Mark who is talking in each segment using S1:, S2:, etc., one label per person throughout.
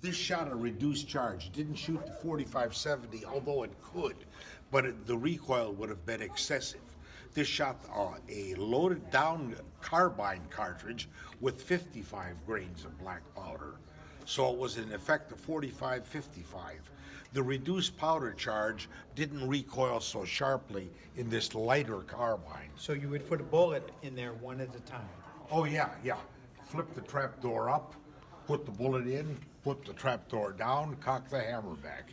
S1: This shot a reduced charge. It didn't shoot the 45-70, although it could, but the recoil would have been excessive. This shot a loaded down carbine cartridge with 55 grains of black powder. So it was in effect a 45-55. The reduced powder charge didn't recoil so sharply in this lighter carbine.
S2: So you would put a bullet in there one at a time.
S1: Oh yeah. Flip the trap door up, put the bullet in, put the trap door down, cock the hammer back.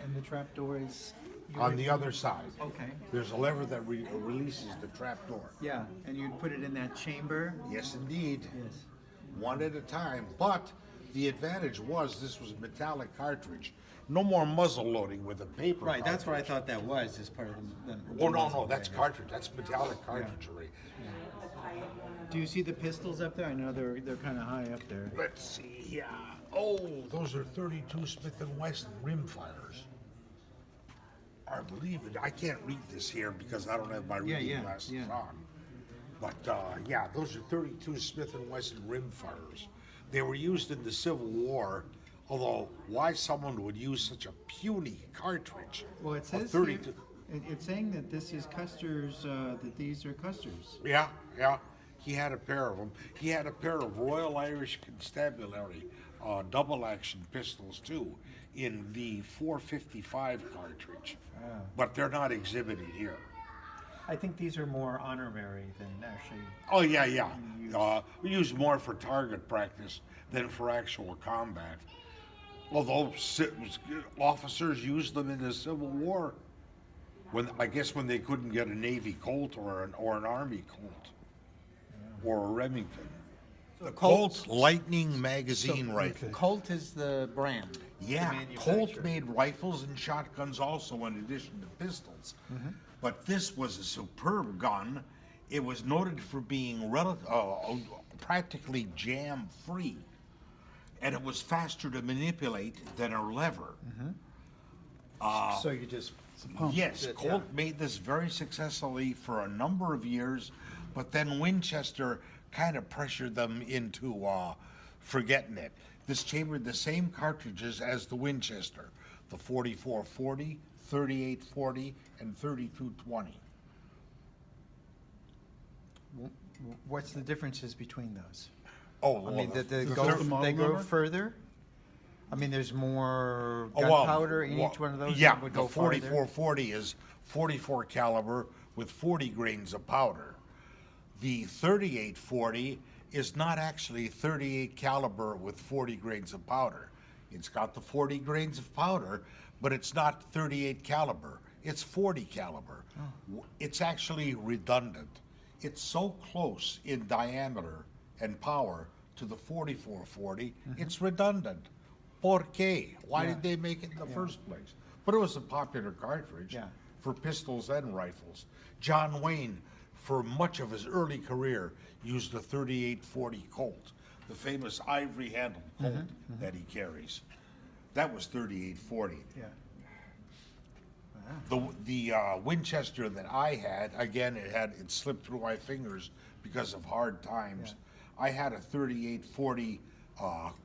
S2: And the trap door is
S1: On the other side.
S2: Okay.
S1: There's a lever that releases the trap door.
S2: Yeah, and you'd put it in that chamber.
S1: Yes, indeed.
S2: Yes.
S1: One at a time. But the advantage was this was a metallic cartridge. No more muzzle loading with a paper
S2: Right, that's what I
S1: cartridge.
S2: thought that was as part of the
S1: Oh,
S2: muzzle
S1: no, that's
S2: there.
S1: cartridge. That's metallic cartridgery.
S2: Do you see the pistols up there? I know they're kind of high up there.
S1: Let's see, yeah. Oh, those are 32 Smith & Wesson Rimfires. I believe it. I can't read this here because I don't have my reading glasses on. But yeah, those are 32 Smith & Wesson Rimfires. They were used in the Civil War, although why someone would use such a puny cartridge?
S2: Well, it
S1: a
S2: says
S1: 32
S2: it's saying that this is Custer's, that these are Custer's.
S1: Yeah. He had a pair of them. He had a pair of Royal Irish Constabulary double-action pistols, too, in the 455 cartridge. But they're not exhibited here.
S2: I think these are more honorary than actually.
S1: Oh, yeah. We use more for target practice than for actual combat. Although officers used them in the Civil War, I guess when they couldn't get a Navy Colt or an Army Colt or a Remington. The Colt Lightning magazine rifle.
S2: Colt is the brand.
S1: Yeah,
S2: the
S1: Colt
S2: manufacturer.
S1: made rifles and shotguns also in addition to pistols. But this was a superb gun. It was noted for being practically jam-free. And it was faster to manipulate than a lever.
S2: So you just pump
S1: Yes,
S2: it,
S1: Colt made this very successfully for a number of years, but then Winchester kind of pressured them into forgetting it. This chambered the same cartridges as the Winchester, the 4440, 3840, and 3220.
S2: What's the differences between those?
S1: Oh,
S2: I mean,
S1: well,
S2: they
S3: model
S2: go
S3: number?
S2: further. I mean, there's more
S1: Oh, well,
S2: gunpowder in each one of those.
S1: Yeah,
S2: that would
S1: the
S2: go farther?
S1: 4440 is 44 caliber with 40 grains of powder. The 3840 is not actually 38 caliber with 40 grains of powder. It's got the 40 grains of powder, but it's not 38 caliber. It's 40 caliber. It's actually redundant. It's so close in diameter and power to the 4440, it's redundant. Por qué? Why did they make it in the first place? But it was a popular cartridge for pistols and rifles. John Wayne, for much of his early career, used the 3840 Colt, the famous ivory-handled Colt that he carries. That was 3840.
S2: Yeah.
S1: The Winchester that I had, again, it slipped through my fingers because of hard times. I had a 3840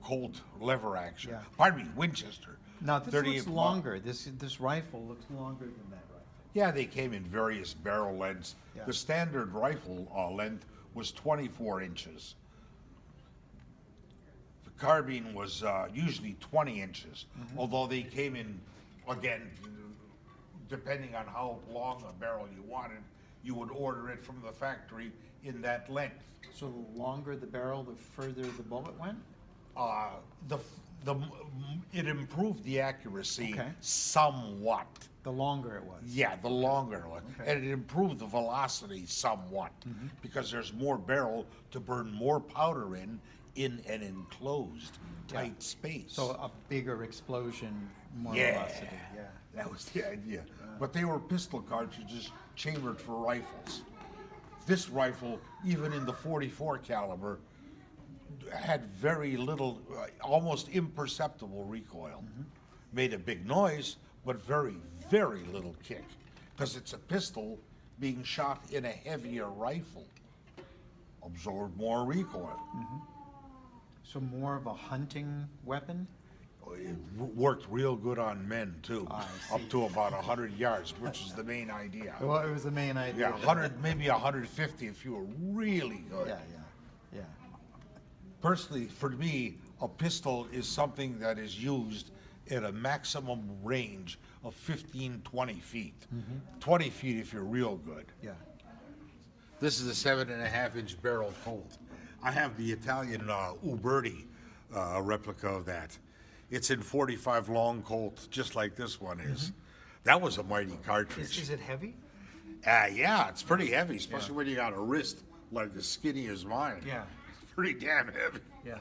S1: Colt lever action.
S2: Yeah.
S1: Pardon me, Winchester.
S2: Now this
S1: 38
S2: looks longer. This rifle looks longer than that rifle.
S1: Yeah, they came in various barrel lengths.
S2: Yeah.
S1: The standard rifle length was 24 inches. The carbine was usually 20 inches, although they came in, again, depending on how long a barrel you wanted, you would order it from the factory in that length.
S2: So the longer the barrel, the further the bullet went?
S1: It improved the accuracy
S2: Okay.
S1: somewhat.
S2: The longer it was.
S1: Yeah, the longer one.
S2: Okay.
S1: And it improved the velocity somewhat because there's more barrel to burn more powder in an enclosed, tight space.
S2: So a bigger explosion, more
S1: Yeah.
S2: velocity. Yeah.
S1: That was the idea. But they were pistol cartridges chambered for rifles. This rifle, even in the 44 caliber, had very little, almost imperceptible recoil. Made a big noise, but very, very little kick, because it's a pistol being shot in a heavier rifle. Absorbed more recoil.
S2: So more of a hunting weapon?
S1: It worked real good on men too,
S2: I
S1: up
S2: see.
S1: to about 100 yards, which is the main idea.
S2: Well, it was the main idea.
S1: Yeah, 100, maybe 150 if you were really good.
S2: Yeah.
S1: Personally, for me, a pistol is something that is used at a maximum range of 15, 20 feet. 20 feet if you're real good.
S2: Yeah.
S1: This is a 7.5-inch barrel Colt. I have the Italian Uberti replica of that. It's in 45 long Colt, just like this one is. That was a mighty cartridge.
S2: Is it heavy?
S1: Yeah, it's pretty heavy, especially when you got a wrist like as skinny as mine.
S2: Yeah.
S1: It's pretty damn heavy.
S2: Yeah.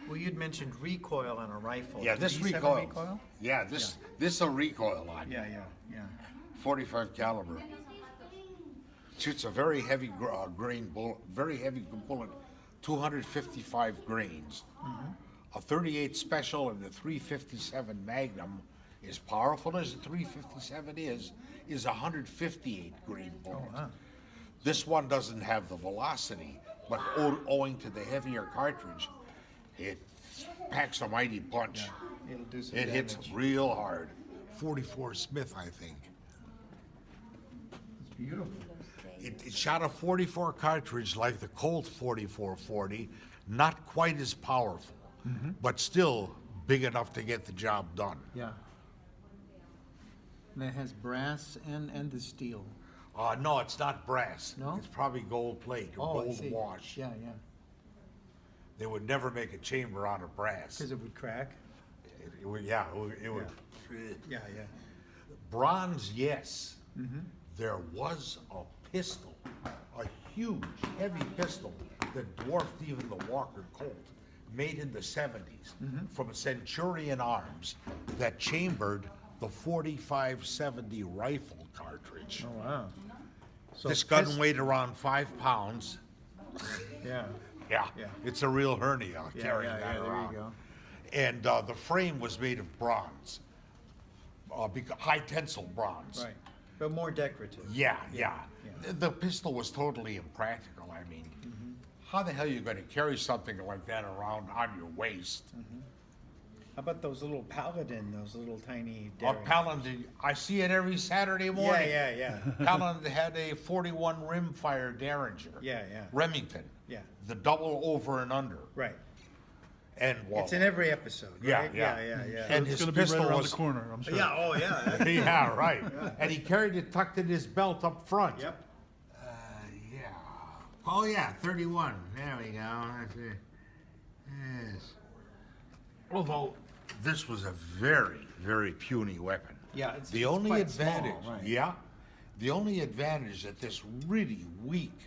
S2: Well, you'd mentioned recoil on a rifle.
S1: Yeah,
S2: Do
S1: this
S2: these have a
S1: recoil.
S2: recoil?
S1: Yeah, this a recoil on.
S2: Yeah.
S1: 45 caliber. Shoots a very heavy grain bullet, very heavy bullet, 255 grains. A 38 special and the 357 Magnum, as powerful as the 357 is 158 grain bullet.
S2: Wow.
S1: This one doesn't have the velocity, but owing to the heavier cartridge, it packs a mighty punch.
S2: It'll do some
S1: It
S2: damage.
S1: hits real hard. 44 Smith, I think.
S2: It's beautiful.
S1: It shot a 44 cartridge like the Colt 4440, not quite as powerful, but still big enough to get the job done.
S2: Yeah. And it has brass and the steel.
S1: No, it's not brass.
S2: No?
S1: It's probably gold plate or
S2: I
S1: gold
S2: see.
S1: wash.
S2: Yeah.
S1: They would never make a chamber out of brass.
S2: Because it would crack.
S1: It would.
S2: Yeah.
S1: Bronze, yes. There was a pistol, a huge, heavy pistol that dwarfed even the Walker Colt, made in the 70s from Centurion Arms that chambered the 4570 rifle cartridge.
S2: Oh wow. So
S1: This gun weighed around 5 pounds.
S2: Yeah.
S1: Yeah,
S2: Yeah.
S1: it's a real hernia carrying that
S2: There
S1: around.
S2: you go.
S1: And the frame was made of bronze, high tensile bronze.
S2: Right. But more decorative.
S1: Yeah. The pistol was totally impractical. I mean, how the hell are you going to carry something like that around on your waist?
S2: How about those little Paladin, those little tiny
S1: A
S2: Derringer?
S1: Paladin, I see it every Saturday morning.
S2: Yeah.
S1: Paladin had a 41 rimfire Derringer.
S2: Yeah.
S1: Remington.
S2: Yeah.
S1: The double over and under.
S2: Right.
S1: And well,
S2: It's in every episode, right?
S1: Yeah. And
S3: It's
S1: his
S3: going to be right
S1: pistol
S3: around
S1: was
S3: the corner, I'm sure.
S2: Yeah, oh yeah.
S1: yeah, right. And he carried it tucked in his belt up front.
S2: Yep.
S1: Yeah. Oh yeah, 31. There we go. That's it. Yes. Although this was a very, very puny weapon.
S2: Yeah,
S1: The
S2: it's
S1: only
S2: quite small,
S1: advantage,
S2: right.
S1: the only advantage that this really weak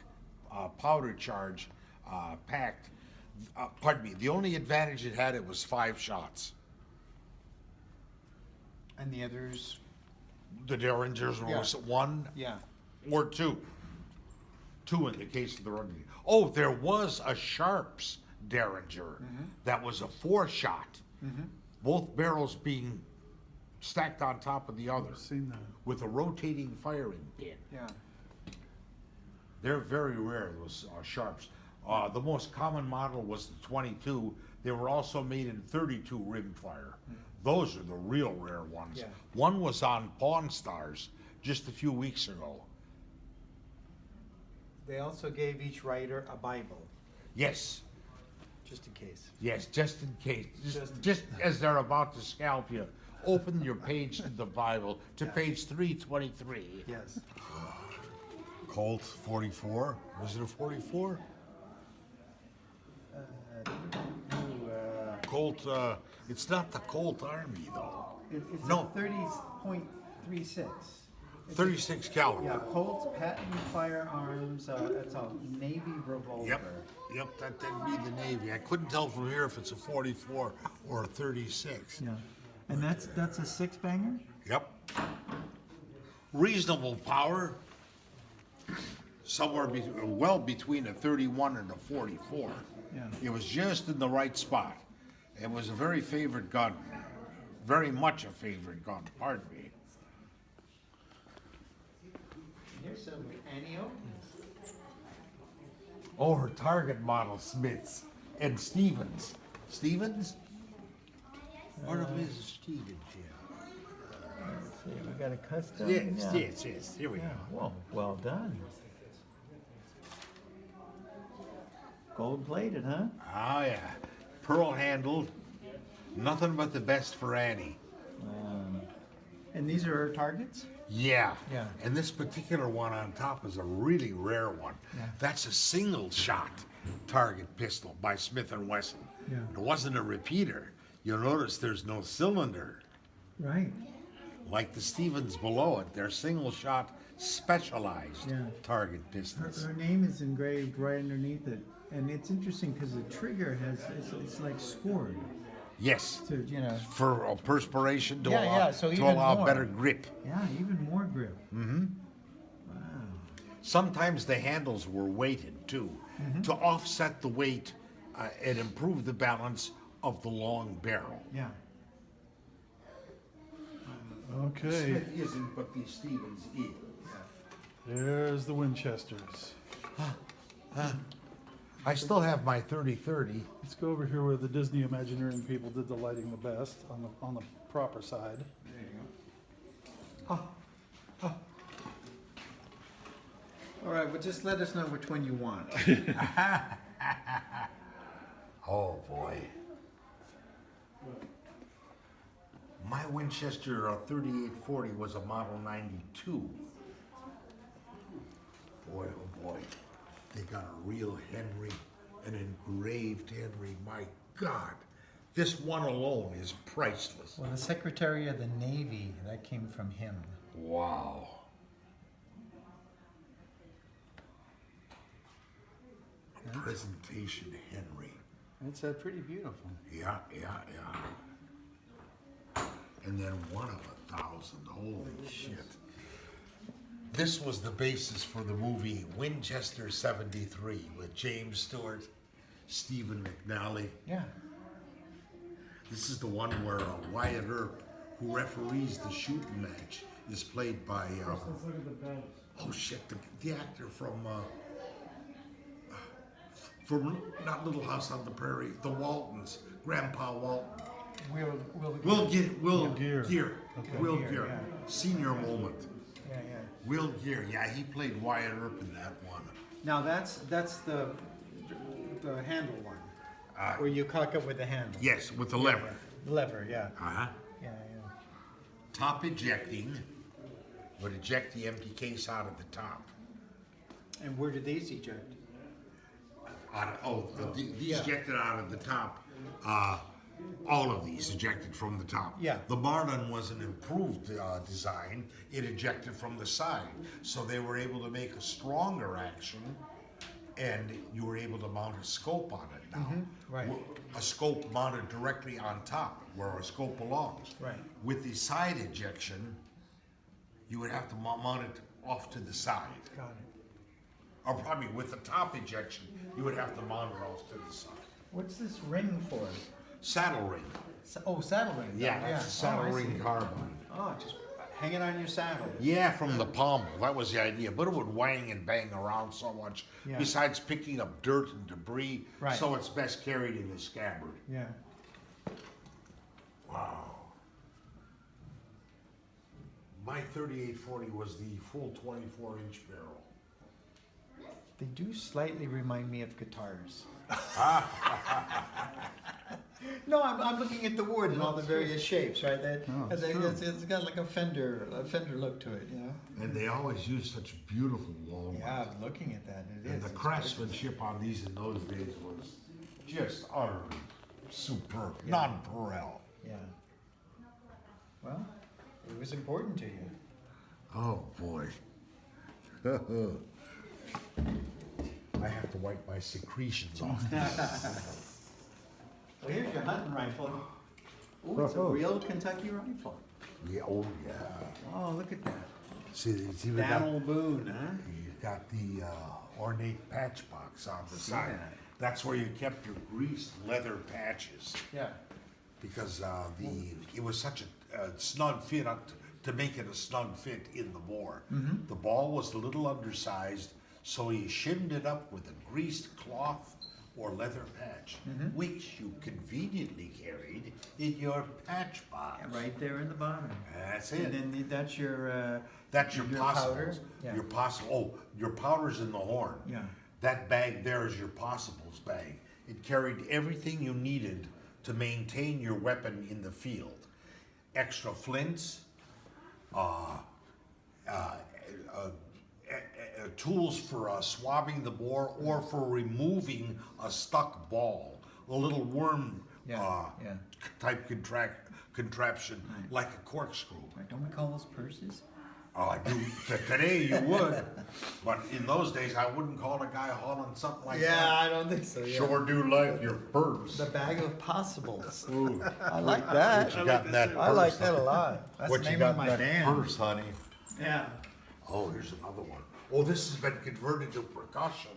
S1: powder charge packed. The only advantage it had, it was 5 shots.
S2: And the others,
S1: The Derringers was 1
S2: yeah.
S1: or 2. 2 in the case of the running. Oh, there was a Sharps Derringer that was a 4-shot. Both barrels being stacked on top of the other
S3: I've seen that.
S1: with a rotating firing pin.
S2: Yeah.
S1: They're very rare, those Sharps. The most common model was the 22. They were also made in 32 rimfire. Those are the real rare ones.
S2: Yeah.
S1: One was on Pawn Stars just a few weeks ago.
S2: They also gave each writer a Bible,
S1: Yes,
S2: just in case.
S1: yes, just in case. Just as they're about to scalp you, open your page in the Bible to page 323.
S2: Yes.
S1: Colt 44. Was it a 44? Colt, it's not the Colt Army though.
S2: It's
S1: No.
S2: a 30.36.
S1: 36 caliber.
S2: Yeah, Colts Patent Firearms. It's a Navy revolver.
S1: Yep, that'd be the Navy. I couldn't tell from here if it's a 44 or a 36.
S2: Yeah. And that's a 6-banger?
S1: Yep. Reasonable power. Somewhere well between a 31 and a 44.
S2: Yeah.
S1: It was just in the right spot. It was a very favorite gun. Very much a favorite gun, pardon me.
S2: Here's some Anio.
S1: Oh, her target model Smiths and Stevens. Stevens? Or
S3: Steven Jim.
S2: Let's see, we got a custom.
S3: Yes. Here we
S2: Yeah,
S3: go.
S2: well done. Gold plated, huh?
S1: Oh yeah, pearl handled. Nothing but the best for Annie.
S2: And these are her targets?
S1: Yeah.
S2: Yeah.
S1: And this particular one on top is a really rare one.
S2: Yeah.
S1: That's a single shot target pistol by Smith & Wesson.
S2: Yeah.
S1: It wasn't a repeater. You'll notice there's no cylinder.
S2: Right.
S1: Like the Stevens below it, they're single shot specialized
S2: Yeah.
S1: target
S2: Her,
S1: pistols.
S2: her name is engraved right underneath it. And it's interesting because the trigger it's like scored
S1: Yes.
S2: to, you know,
S1: For perspiration to
S2: Yeah,
S1: allow,
S2: yeah, so
S1: to
S2: even
S1: allow
S2: more.
S1: better grip.
S2: yeah, even more grip.
S1: Sometimes the handles were weighted too, to offset the weight and improve the balance of the long barrel.
S2: Yeah.
S4: Okay,
S1: Smith isn't, but the Stevens is.
S4: there's the Winchesters.
S1: I still have my 30-30.
S4: Let's go over here where the Disney Imagineering people did the lighting the best on the proper side.
S2: All right, well, just let us know which one you want.
S1: Oh boy. My Winchester 3840 was a Model 92. Boy, oh boy. They got a real Henry, an engraved Henry. My God. This one alone is priceless.
S2: Well, the Secretary of the Navy, that came from him.
S1: Wow. A presentation Henry.
S2: It's pretty beautiful.
S1: Yeah. And then one of 1,000. Holy shit. This was the basis for the movie Winchester 73 with James Stewart, Stephen McNally.
S2: Yeah.
S1: This is the one where Wyatt Earp, who referees the shooting match, is played by, oh shit, the actor from not Little House on the Prairie, the Waltons, Grandpa Walton. Will
S4: Gear.
S1: Gear.
S4: Okay.
S1: Will
S2: Gear,
S1: Gear.
S2: yeah.
S1: Senior moment.
S2: Yeah.
S1: Will Gear. Yeah, he played Wyatt Earp in that one.
S2: Now that's the handle one, where you cock up with the handle.
S1: Yes, with the lever.
S2: Lever, yeah.
S1: Uh-huh.
S2: Yeah.
S1: Top ejecting would eject the empty case out of the top.
S2: And where did these eject?
S1: These ejected out of the top. All of these ejected from the top.
S2: Yeah.
S1: The Marlin was an improved design. It ejected from the side. So they were able to make a stronger action, and you were able to mount a scope on it now.
S2: Right.
S1: A scope mounted directly on top, where a scope belongs.
S2: Right.
S1: With the side ejection, you would have to mount it off to the side.
S2: Got it.
S1: Or probably with the top ejection, you would have to mount it off to the side.
S2: What's this ring for?
S1: Saddle ring.
S2: Saddle ring.
S1: Yeah, that's a saddle
S2: I
S1: ring
S2: see.
S1: carbine.
S2: Oh, just hang it on your saddle.
S1: Yeah, from the pommel. That was the idea. But it would wang and bang around so much.
S2: Yeah.
S1: Besides picking up dirt and debris.
S2: Right.
S1: So it's best carried in a scabbard.
S2: Yeah.
S1: Wow. My 3840 was the full 24-inch barrel.
S2: They do slightly remind me of guitars. No, I'm looking at the wood and all the various shapes, right? It's got like a fender look to it, you know.
S1: And they always used such beautiful long
S2: Yeah,
S1: ones.
S2: I'm looking at that. It
S1: And
S2: is.
S1: the
S2: It's
S1: craftsmanship on these in those days was just utterly superb.
S2: Yeah.
S1: Non-Perel.
S2: Yeah. Well, it was important to you.
S1: Oh boy. I have to wipe my secretions off.
S2: Well, here's your hunting rifle. Oh, it's a real Kentucky rifle.
S1: Yeah, oh yeah.
S2: Oh, look at that.
S1: See, it's even got,
S2: Daniel Boone, huh?
S1: you've got the ornate patch box on the side.
S2: that.
S1: That's where you kept your greased leather patches,
S2: Yeah.
S1: because it was such a snug fit to make it a snug fit in the bore.
S2: Mm-hmm.
S1: The ball was a little undersized, so you shimmed it up with a greased cloth or leather patch, which you conveniently carried in your patch box.
S2: Right there in the bottom.
S1: That's
S2: And
S1: it.
S2: then that's your
S1: That's your
S2: powder.
S1: possibles.
S2: Yeah.
S1: Your possible. Oh, your powder's in the horn.
S2: Yeah.
S1: That bag there is your possibles bag. It carried everything you needed to maintain your weapon in the field. Extra flints, tools for swabbing the bore or for removing a stuck ball, a little worm
S2: Yeah,
S1: type contraption, like a corkscrew.
S2: Right, don't we call those purses?
S1: Today you would, but in those days I wouldn't call a guy hauling something like that.
S2: I don't think so. Yeah.
S1: Sure do like your purse.
S2: The bag of possibles.
S1: Ooh,
S2: I like that.
S1: what you got in that purse?
S2: I like that a lot. That's
S1: What
S2: the
S1: you
S2: name
S1: got
S2: of my
S1: in that
S2: band.
S1: purse, honey?
S2: Yeah.
S1: Oh, here's another one. Oh, this has been converted to percussion.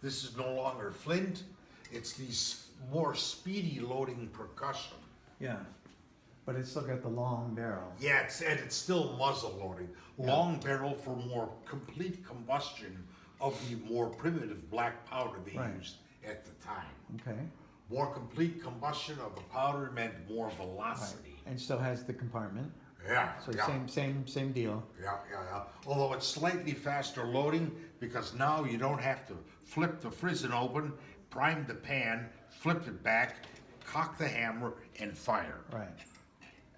S1: This is no longer flint. It's these more speedy loading percussion.
S2: Yeah. But it's still got the long barrel.
S1: Yeah, it's still muzzle loading. Long barrel for more complete combustion of the more primitive black powder they
S2: Right.
S1: used at the time.
S2: Okay.
S1: More complete combustion of the powder meant more velocity.
S2: And still has the compartment.
S1: Yeah,
S2: So
S1: yeah.
S2: same deal.
S1: Yeah. Although it's slightly faster loading because now you don't have to flip the frizzen open, prime the pan, flip it back, cock the hammer, and fire.
S2: Right.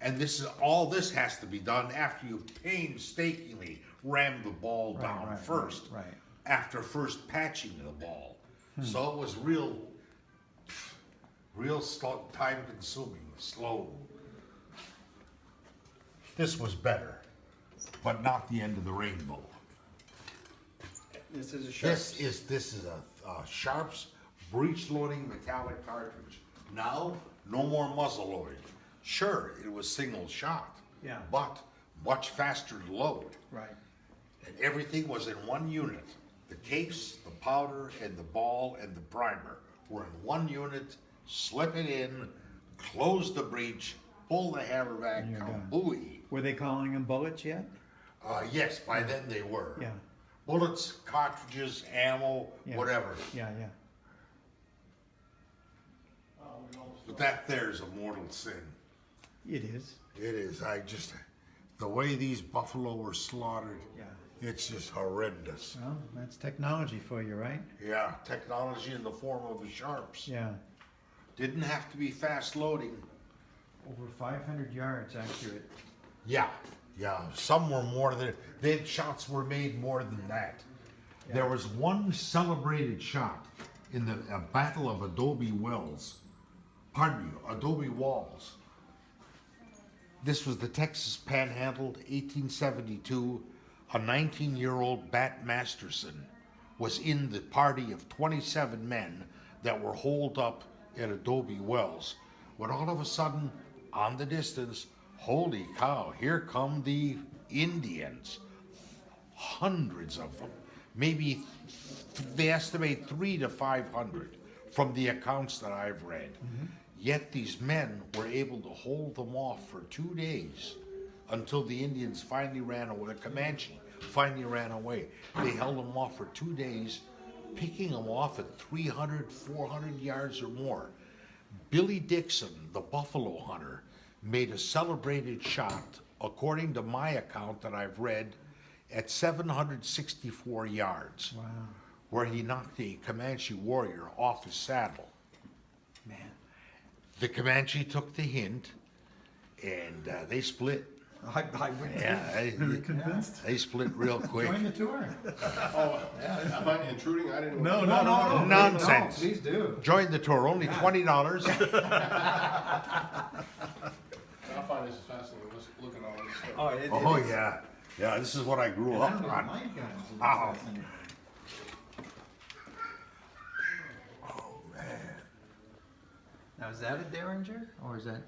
S1: And all this has to be done after you've painstakingly rammed the ball down
S2: right,
S1: first.
S2: right.
S1: After first patching the ball. So it was real time consuming, slow. This was better, but not the end of the rainbow.
S2: This is a sharp.
S1: This is a Sharps breech loading metallic cartridge. Now, no more muzzle loading. Sure, it was single shot.
S2: Yeah.
S1: But much faster to load.
S2: Right.
S1: And everything was in one unit. The case, the powder, and the ball, and the primer were in one unit. Slip it in, close the breech, pull the hammer back,
S2: And you're done.
S1: kabooey.
S2: Were they calling them bullets yet?
S1: Yes, by then they were.
S2: Yeah.
S1: Bullets, cartridges, ammo,
S2: Yeah.
S1: whatever.
S2: Yeah.
S1: But that there's a mortal sin.
S2: It is.
S1: It is. The way these buffalo were slaughtered,
S2: Yeah.
S1: it's just horrendous.
S2: Well, that's technology for you, right?
S1: Yeah, technology in the form of the Sharps.
S2: Yeah.
S1: Didn't have to be fast loading.
S2: Over 500 yards accurate.
S1: Yeah. Some were more than, shots were made more than that. There was one celebrated shot in the Battle of Adobe Walls. This was the Texas Panhandle, 1872. A 19-year-old Bat Masterson was in the party of 27 men that were holed up at Adobe Wells, when all of a sudden, on the distance, holy cow, here come the Indians. Hundreds of them. Maybe they estimate 300 to 500 from the accounts that I've read. Yet these men were able to hold them off for 2 days until the Indians finally ran away. The Comanche finally ran away. They held them off for 2 days, picking them off at 300, 400 yards or more. Billy Dixon, the buffalo hunter, made a celebrated shot, according to my account that I've read, at 764 yards,
S2: Wow.
S1: where he knocked a Comanche warrior off his saddle.
S2: Man.
S1: The Comanche took the hint, and they split.
S2: I went
S1: Yeah,
S4: Convinced?
S1: they split real quick.
S2: Join the tour.
S3: Oh, am I intruding? I didn't.
S4: No.
S1: Nonsense.
S2: Please do.
S1: Join the tour, only $20.
S3: I find this fascinating. Let's look at all this stuff.
S2: Oh, it
S1: Oh,
S2: is.
S1: yeah, this is what I grew
S2: And I
S1: up
S2: don't know
S1: on.
S2: my guns.
S1: Ow. Oh, man.
S2: Now, is that a Derringer, or is that?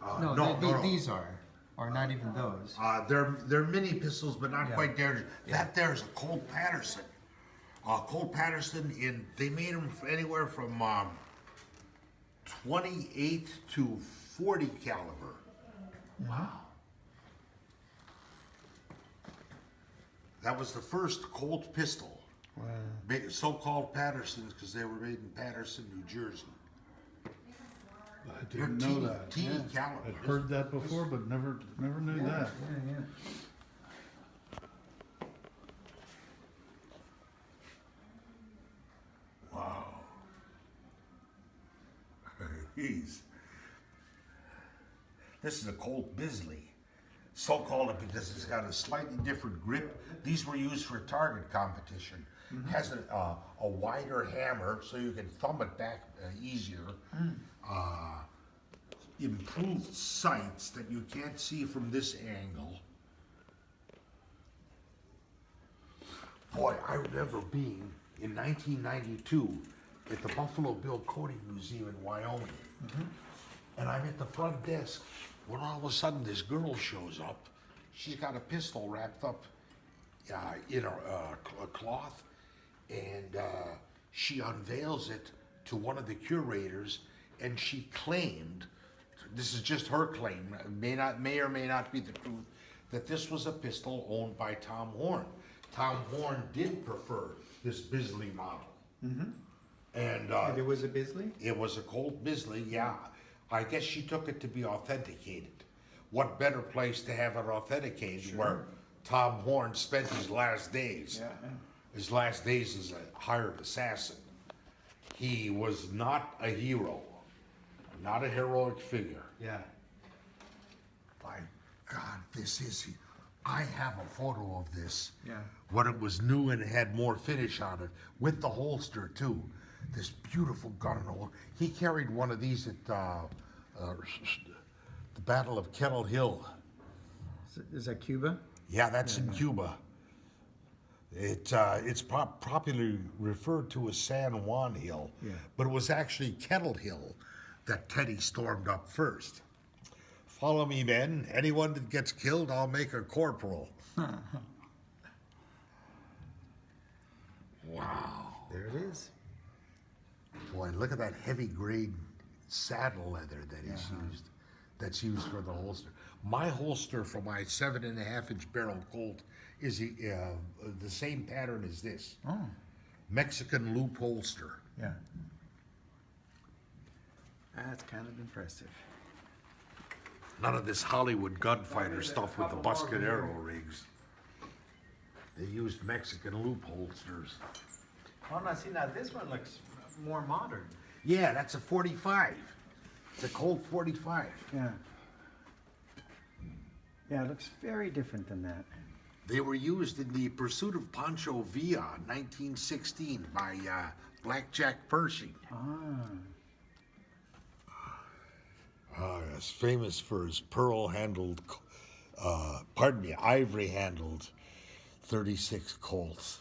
S1: No.
S2: These are, or not even those.
S1: They're mini pistols, but not
S2: Yeah.
S1: quite Derringer. That there's a Colt Paterson. Colt Paterson, they made them anywhere from 28 to 40 caliber. Wow. That was the first Colt pistol. So-called Patersons because they were made in Paterson, New Jersey.
S4: I didn't know that.
S1: Teeny caliber.
S4: I'd heard that before, but never knew that.
S2: Yeah.
S1: Wow. This is a Colt Bisley. So called it because it's got a slightly different grip. These were used for target competition. Has a wider hammer so you can thumb it back easier. Improved sights that you can't see from this angle. Boy, I remember being in 1992 at the Buffalo Bill Cody Museum in Wyoming. And I'm at the front desk when all of a sudden this girl shows up. She's got a pistol wrapped up in a cloth, and she unveils it to one of the curators, and she claimed, this is just her claim, may or may not be the truth, that this was a pistol owned by Tom Horn. Tom Horn did prefer this Bisley model. And
S2: it was a Bisley?
S1: it was a Colt Bisley, yeah. I guess she took it to be authenticated. What better place to have it authenticated where Tom Horn spent his last days?
S2: Yeah.
S1: His last days as a hired assassin. He was not a hero, not a heroic figure.
S2: Yeah.
S1: My God, I have a photo of this.
S2: Yeah.
S1: When it was new and it had more finish on it, with the holster too. This beautiful gun and all. He carried one of these at the Battle of Kettle Hill.
S2: Is that Cuba?
S1: Yeah, that's in Cuba. It's popularly referred to as San Juan Hill, but it was actually Kettle Hill that Teddy stormed up first. Follow me, men. Anyone that gets killed, I'll make a corporal. Wow.
S2: There it is.
S1: Boy, look at that heavy grade saddle leather that is used. That's used for the holster. My holster for my 7.5-inch barrel Colt is the same pattern as this.
S2: Oh.
S1: Mexican loop holster.
S2: Yeah. That's kind of impressive.
S1: None of this Hollywood gunfighter stuff with the Buscadero rigs. They used Mexican loop holsters.
S2: Oh, now this one looks more modern.
S1: Yeah, that's a 45. It's a Colt 45.
S2: Yeah. Yeah, it looks very different than that.
S1: They were used in the Pursuit of Pancho Villa, 1916, by Blackjack Pershing. It's famous for his ivory-handled 36 Colts.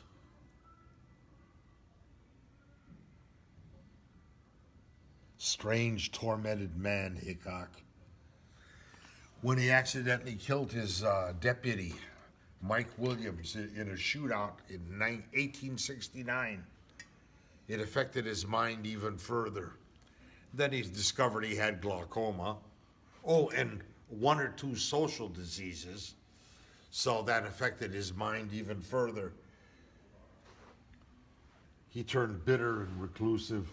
S1: Strange, tormented man, Hickok. When he accidentally killed his deputy, Mike Williams, in a shootout in 1869, it affected his mind even further. Then he discovered he had glaucoma. Oh, and 1 or 2 social diseases. So that affected his mind even further. He turned bitter and reclusive.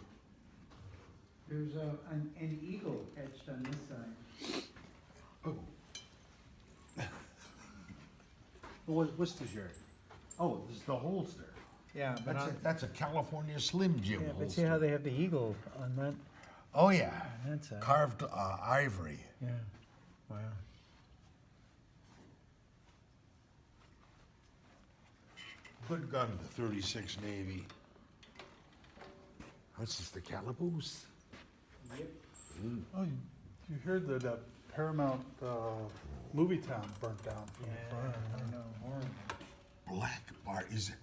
S5: There's an eagle etched on this side.
S1: Oh.
S4: What's the shirt?
S1: Oh, this is the holster.
S2: Yeah, but
S1: That's a California Slim Jim
S2: yeah,
S1: holster.
S2: but see how they have the eagle on that?
S1: Oh, yeah.
S2: On that side.
S1: Carved ivory.
S2: Yeah. Wow.
S1: Good gun, the 36 Navy. What's this, the calaboose?
S4: Oh, you heard that Paramount movie town burnt down from the fire.
S2: I know. Horrible.
S1: Black Bart, is it?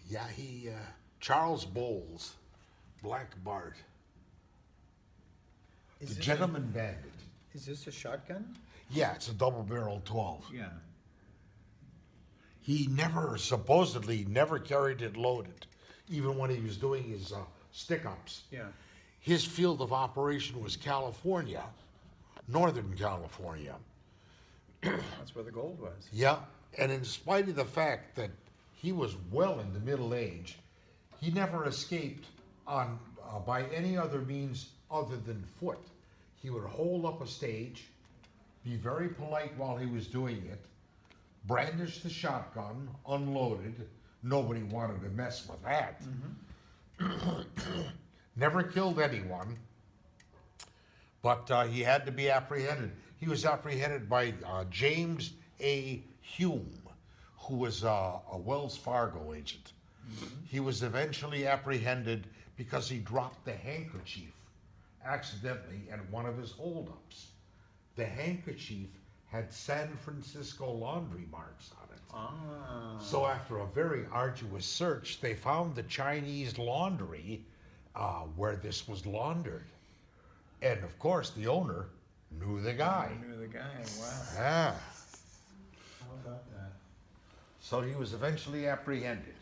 S1: Yeah, Charles Bowles, Black Bart.
S2: Is
S1: The
S2: this
S1: Gentleman Bandit.
S2: Is this a shotgun?
S1: Yeah, it's a double-barrel 12.
S2: Yeah.
S1: He supposedly never carried it loaded, even when he was doing his stick-ups.
S2: Yeah.
S1: His field of operation was California, Northern California.
S2: That's where the gold was.
S1: Yeah, and in spite of the fact that He was well into middle age. He never escaped on by any other means other than foot. He would hold up a stage, be very polite while he was doing it, brandish the shotgun, unloaded. Nobody wanted to mess with that. Never killed anyone, but he had to be apprehended. He was apprehended by James A. Hume, who was a Wells Fargo agent. He was eventually apprehended because he dropped the handkerchief accidentally at one of his holdups. The handkerchief had San Francisco laundry marks on it.
S2: Ah.
S1: So after a very arduous search, they found the Chinese laundry where this was laundered. And of course, the owner knew the guy.
S2: I knew the guy. Wow.
S1: Ah.
S5: How about that?
S1: So he was eventually apprehended.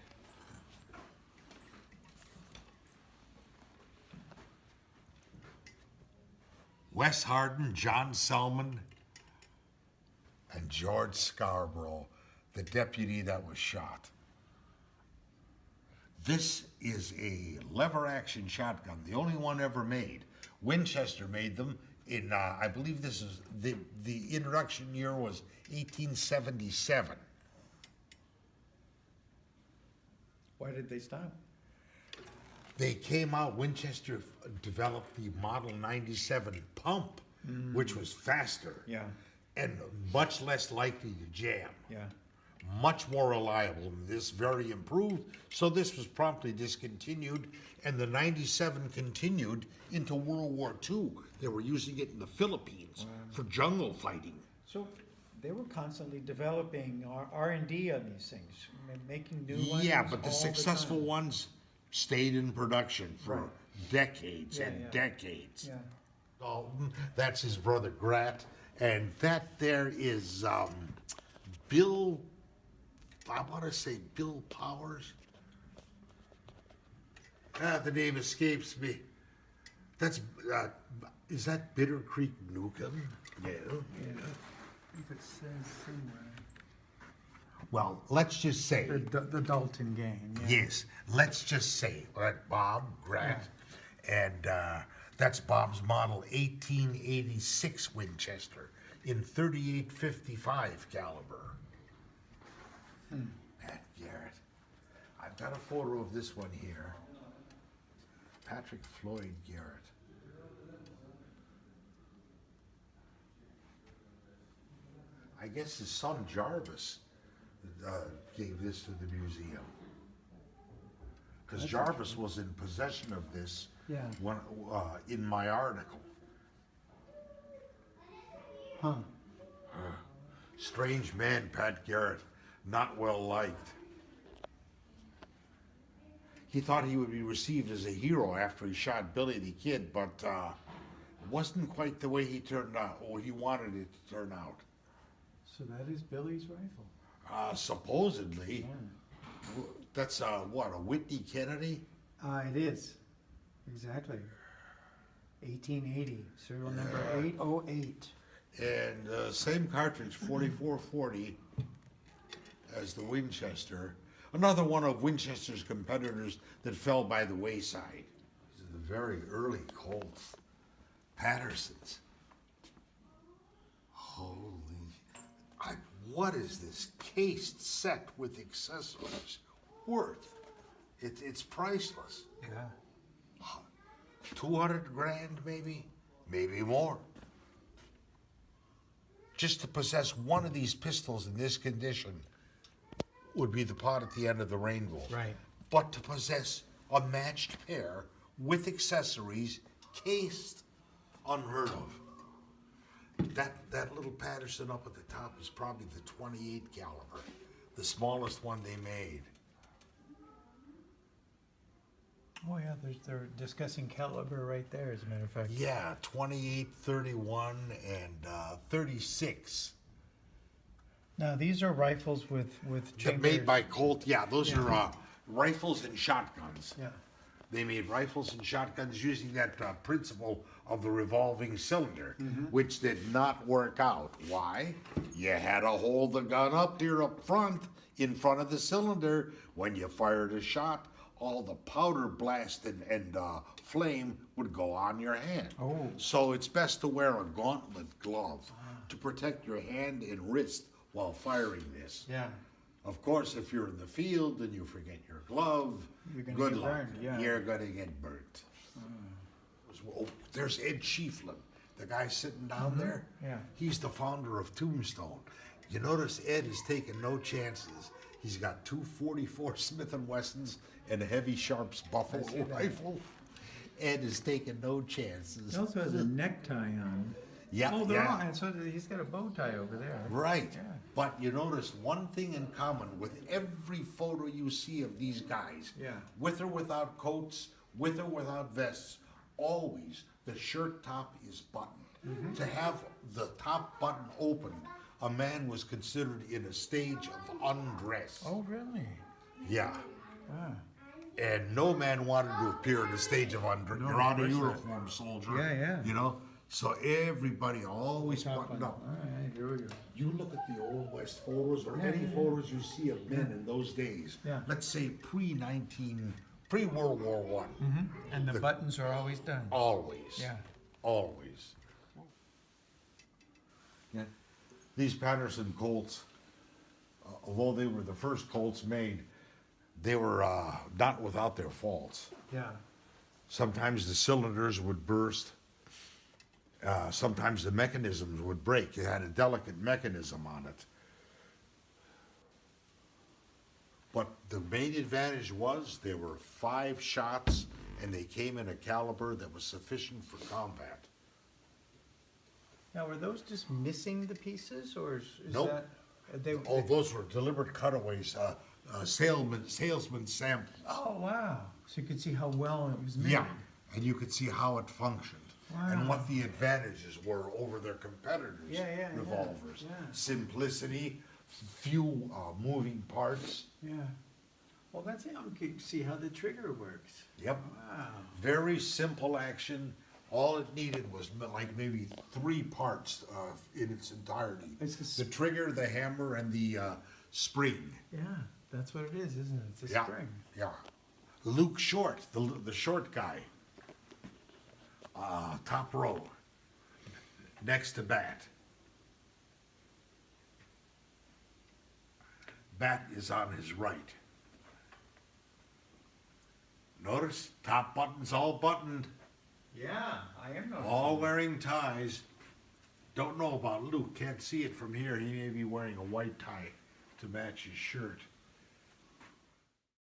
S1: Wes Hardin, John Selman, and George Scarborough, the deputy that was shot. This is a lever-action shotgun, the only one ever made. Winchester made them in, I believe this is, the introduction year was 1877.
S2: Why did they stop?
S1: They came out, Winchester developed the Model 97 pump, which was faster
S2: Yeah.
S1: and much less likely to jam.
S2: Yeah.
S1: Much more reliable. This very improved, so this was promptly discontinued, and the 97 continued into World War II. They were using it in the Philippines for jungle fighting.
S2: So they were constantly developing R&D on these things, making new ones.
S1: Yeah, but the
S2: all
S1: successful
S2: time.
S1: ones stayed in production for
S2: Right.
S1: decades
S2: Yeah,
S1: and
S2: yeah.
S1: decades.
S2: Yeah.
S1: Dalton, that's his brother Grat, and that there is Bill, I want to say Bill Powers. The name escapes me. That's, is that Bitter Creek Nukem? No.
S5: I think it says somewhere.
S1: Well, let's just say,
S5: The Dalton gang, yeah.
S1: yes, let's just say, that Bob Grat, and that's Bob's model 1886 Winchester in 3855 caliber. Pat Garrett. I've got a photo of this one here. Patrick Floyd Garrett. I guess his son Jarvis gave this to the museum. Because Jarvis was in possession of this
S5: Yeah.
S1: when, in my article.
S5: Huh.
S1: Strange man, Pat Garrett, not well liked. He thought he would be received as a hero after he shot Billy the Kid, but it wasn't quite the way he turned out, or he wanted it to turn out.
S5: So that is Billy's rifle.
S1: Supposedly, that's what, a Whitney Kennedy?
S5: It is. Exactly. 1880, serial number 808.
S1: And same cartridge, 4440, as the Winchester. Another one of Winchester's competitors that fell by the wayside. These are the very early Colts. Patersons. Holy, what is this cased set with accessories worth? It's priceless.
S5: Yeah.
S1: 200 grand maybe? Maybe more. Just to possess one of these pistols in this condition would be the pot at the end of the rainbow.
S5: Right.
S1: But to possess a matched pair with accessories, cased, unheard of. That little Paterson up at the top is probably the 28 caliber, the smallest one they made.
S5: Oh yeah, they're discussing caliber right there, as a matter of fact.
S1: Yeah, 28, 31, and 36.
S5: Now these are rifles with chambers.
S1: Made by Colt, yeah, those are rifles and shotguns.
S5: Yeah.
S1: They made rifles and shotguns using that principle of the revolving cylinder, which did not work out. Why? You had to hold the gun up here up front, in front of the cylinder. When you fired a shot, all the powder blast and flame would go on your hand.
S5: Oh.
S1: So it's best to wear a gauntlet glove to protect your hand and wrist while firing this.
S2: Yeah.
S1: Of course, if you're in the field and you forget your glove,
S5: You're gonna
S1: good
S5: get
S1: luck.
S5: burned, yeah.
S1: You're gonna get burnt. Oh, there's Ed Schieflin, the guy sitting down there.
S5: Yeah.
S1: He's the founder of Tombstone. You notice Ed has taken no chances. He's got 244 Smith & Wessons and a Heavy Sharps Buffalo rifle. Ed has taken no chances.
S5: He also has a necktie on.
S1: Yeah,
S5: Oh, they're
S1: yeah.
S5: all, and so he's got a bow tie over there.
S1: Right.
S5: Yeah.
S1: But you notice one thing in common with every photo you see of these guys,
S5: Yeah.
S1: with or without coats, with or without vests, always the shirt top is buttoned. To have the top button opened, a man was considered in a stage of undress.
S5: Oh, really?
S1: Yeah.
S5: Ah.
S1: And no man wanted to appear in a stage of undress.
S5: No,
S1: You're on a
S5: of course not.
S1: uniform, soldier.
S5: Yeah, yeah.
S1: You know? So everybody always buttoned up.
S5: All right, here we go.
S1: You look at the Old West photos or any photos you see of men in those days,
S5: Yeah.
S1: let's say pre-World War One,
S5: And the buttons are always done.
S1: always,
S5: Yeah.
S1: always. Yeah. These Paterson Colts, although they were the first Colts made, they were not without their faults.
S5: Yeah.
S1: Sometimes the cylinders would burst. Sometimes the mechanisms would break. It had a delicate mechanism on it. But the main advantage was there were 5 shots and they came in a caliber that was sufficient for combat.
S5: Now, were those just missing the pieces, or is
S1: Nope.
S5: that? They,
S1: Oh, those were deliberate cutaways, salesman samples.
S5: oh, wow. So you could see how well it was made.
S1: Yeah, and you could see how it functioned. And
S5: Wow.
S1: what the advantages were over their competitors'
S5: Yeah,
S1: revolvers.
S5: yeah.
S1: Simplicity, few moving parts.
S5: Yeah. Well, that's it. You can see how the trigger works.
S1: Yep.
S5: Wow.
S1: Very simple action. All it needed was like maybe 3 parts in its entirety.
S5: It's the
S1: The trigger, the hammer, and the spring.
S5: Yeah, that's what it is, isn't it? It's a
S1: Yeah,
S5: spring.
S1: yeah. Luke Short, the short guy. Top row. Next to Bat. Bat is on his right. Notice, top button's all buttoned,
S5: Yeah, I am noticing.
S1: all wearing ties. Don't know about Luke, can't see it from here. He may be wearing a white tie to match his shirt.